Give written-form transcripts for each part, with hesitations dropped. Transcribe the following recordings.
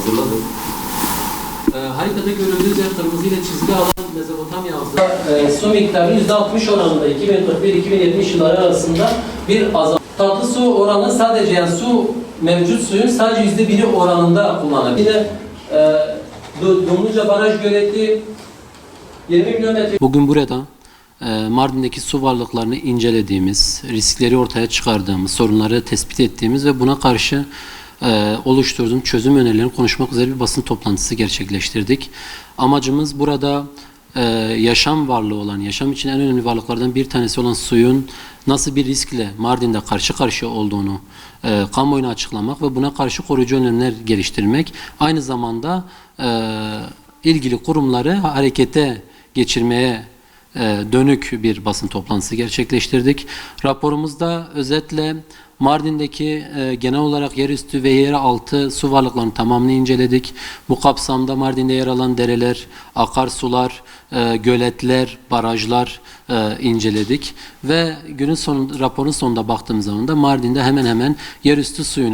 hazırladık. Haritada görüldüğü üzere kırmızı ile çizili alan Mezopotamya havzası. Su miktarı %60 oranında 2041-2070 yılları arasında bir azalma. Tatlı su oranı sadece yani mevcut suyun sadece %1'i oranında kullanılır. Yine Dumluca Baraj Göleti 20 milyon metre. Bugün burada Mardin'deki su varlıklarını incelediğimiz, riskleri ortaya çıkardığımız, sorunları tespit ettiğimiz ve buna karşı oluşturduğum çözüm önerilerini konuşmak üzere bir basın toplantısı gerçekleştirdik. Amacımız burada yaşam varlığı olan, yaşam için en önemli varlıklardan bir tanesi olan suyun nasıl bir riskle Mardin'de karşı karşıya olduğunu kamuoyuna açıklamak ve buna karşı koruyucu önlemler geliştirmek. Aynı zamanda ilgili kurumları harekete geçirmeye dönük bir basın toplantısı gerçekleştirdik. Raporumuzda özetle Mardin'deki genel olarak yerüstü ve yeraltı su varlıklarının tamamını inceledik. Bu kapsamda Mardin'de yer alan dereler, akarsular, göletler, barajlar inceledik. Ve raporun sonunda baktığımız zaman da Mardin'de hemen hemen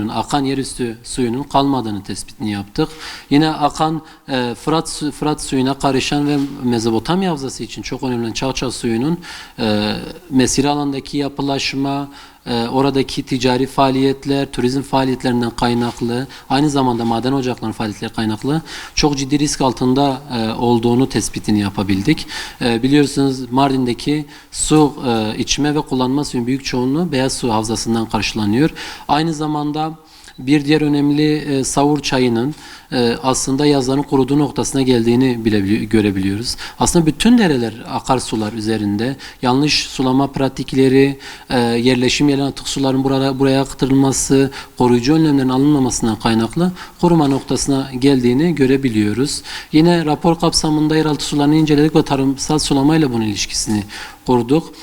akan yerüstü suyunun kalmadığını tespitini yaptık. Yine akan Fırat suyuna karışan ve Mezopotamya havzası için çok önemli Çağçal suyunun mesire alandaki yapılaşma, oradaki ticari faaliyetler, turizm faaliyetlerinden kaynaklı, aynı zamanda maden ocaklarının faaliyetleri kaynaklı çok ciddi risk altında olduğunu tespitini yapabildik. Biliyorsunuz Mardin'deki su içme ve kullanma suyun büyük çoğunluğu Beyaz Su Havzası'ndan karşılanıyor. Aynı zamanda bir diğer önemli Savur çayının aslında yazların kuruduğu noktasına geldiğini bile görebiliyoruz. Aslında bütün dereler, akarsular üzerinde yanlış sulama pratikleri, yerleşim yerine atık suların buraya aktarılması, koruyucu önlemlerin alınmamasından kaynaklı kuruma noktasına geldiğini görebiliyoruz. Yine rapor kapsamında yeraltı sularını inceledik ve tarımsal sulamayla bunun ilişkisini kurduk.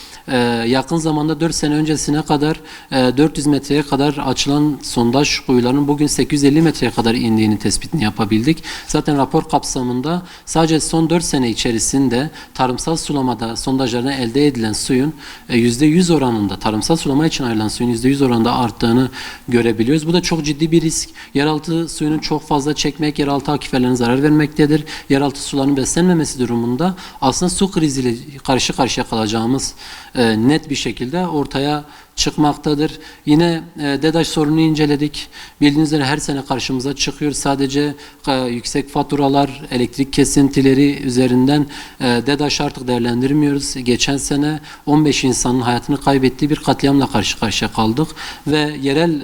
Yakın zamanda 4 sene öncesine kadar 400 metreye kadar açılan sondaj kuyularının bugün 850 metreye kadar indiğini tespitini yapabildik. Zaten rapor kapsamında sadece son 4 sene içerisinde tarımsal sulamada sondajlarına elde edilen suyun %100 oranında, tarımsal sulama için ayrılan suyun %100 oranında arttığını görebiliyoruz. Bu da çok ciddi bir risk. Yeraltı suyunu çok fazla çekmek, yeraltı akiferlerine zarar vermektedir. Yeraltı sularının beslenmemesi durumunda aslında su kriziyle karşı karşıya kalacağımız net bir şekilde ortaya çıkmaktadır. Yine DEDAŞ sorununu inceledik. Bildiğiniz üzere her sene karşımıza çıkıyor. Sadece yüksek faturalar, elektrik kesintileri üzerinden DEDAŞ'ı artık değerlendirmiyoruz. Geçen sene 15 insanın hayatını kaybettiği bir katliamla karşı karşıya kaldık ve yerel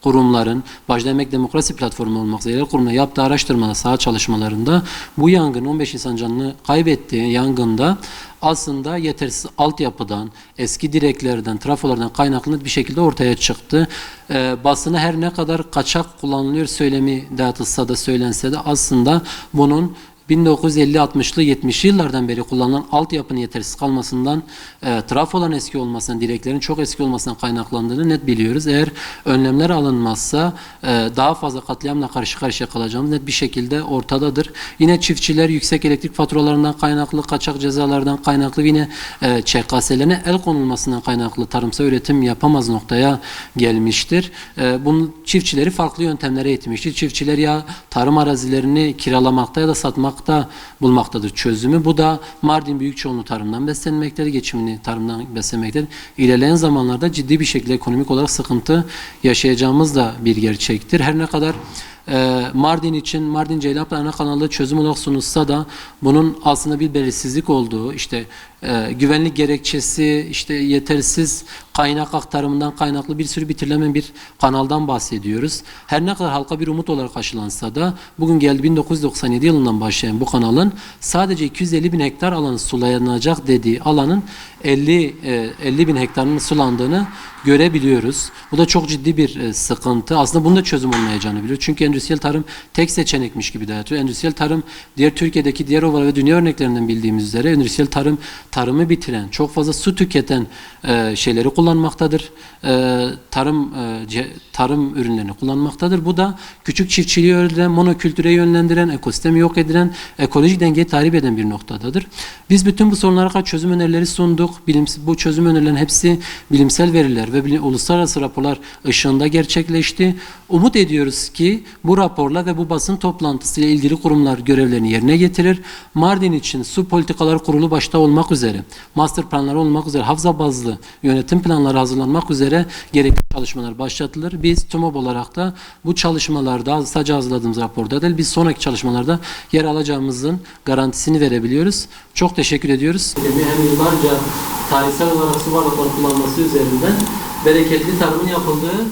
kurumların, başta Emek Demokrasi Platformu olmak üzere yerel kurumla yaptığı araştırmada, saha çalışmalarında bu yangın 15 insan canını kaybettiği yangında aslında yetersiz altyapıdan, eski direklerden, trafolardan kaynaklı bir şekilde ortaya çıktı. Basına her ne kadar kaçak kullanılıyor söylemi dağıtılsa da söylense de aslında bunun 1950-60'lı 70'li yıllardan beri kullanılan altyapının yetersiz kalmasından, trafoların eski olmasından, direklerin çok eski olmasından kaynaklandığını net biliyoruz. Eğer önlemler alınmazsa daha fazla katliamla karşı karşıya kalacağımız net bir şekilde ortadadır. Yine çiftçiler yüksek elektrik faturalarından kaynaklı, kaçak cezalardan kaynaklı, yine ÇKS'lerine el konulmasından kaynaklı tarımsal üretim yapamaz noktaya gelmiştir. Bunun çiftçileri farklı yöntemlere eğitmiştir. Çiftçiler ya tarım arazilerini kiralamakta ya da satmakta bulmaktadır çözümü. Bu da Mardin büyük çoğunluğu tarımdan beslenmektedir, geçimini tarımdan beslenmektedir. İlerleyen zamanlarda ciddi bir şekilde ekonomik olarak sıkıntı yaşayacağımız da bir gerçektir. Her ne kadar Mardin için Mardin Ceylanpınar ana kanalı çözüm olarak sunulsa da bunun aslında bir belirsizlik olduğu, güvenlik gerekçesi, yetersiz kaynak aktarımından kaynaklı bir sürü bitirilemeyen bir kanaldan bahsediyoruz. Her ne kadar halka bir umut olarak aşılansa da bugün geldi 1997 yılından başlayan bu kanalın sadece 250 bin hektar alanı sulanacak dediği alanın 50 bin hektarının sulandığını görebiliyoruz. Bu da çok ciddi bir sıkıntı. Aslında bunun da çözüm olmayacağını biliyoruz. Çünkü endüstriyel tarım tek seçenekmiş gibi dağıtıyor. Endüstriyel tarım Türkiye'deki diğer ovalar ve dünya örneklerinden bildiğimiz üzere endüstriyel tarımı bitiren, çok fazla su tüketen şeyleri kullanmaktadır. Tarım ürünlerini kullanmaktadır. Bu da küçük çiftçiliği öldüren, monokültüre yönlendiren, ekosistemi yok edilen, ekolojik dengeyi tahrip eden bir noktadadır. Biz bütün bu sorunlara karşı çözüm önerileri sunduk. Bu çözüm önerilerinin hepsi bilimsel veriler ve uluslararası raporlar ışığında gerçekleşti. Umut ediyoruz ki bu raporla ve bu basın toplantısıyla ilgili kurumlar görevlerini yerine getirir. Mardin için Su Politikaları Kurulu başta olmak üzere, master planları olmak üzere, havza bazlı yönetim planları hazırlanmak üzere gerekli çalışmalar başlatılır. Biz TÜMOB olarak da bu çalışmalarda sadece hazırladığımız raporda değil, biz sonraki çalışmalarda yer alacağımızın garantisini verebiliyoruz. Çok teşekkür ediyoruz. Hem yıllarca tarihsel olarak su varlıkları kullanması üzerinden bereketli tarımın yapıldığı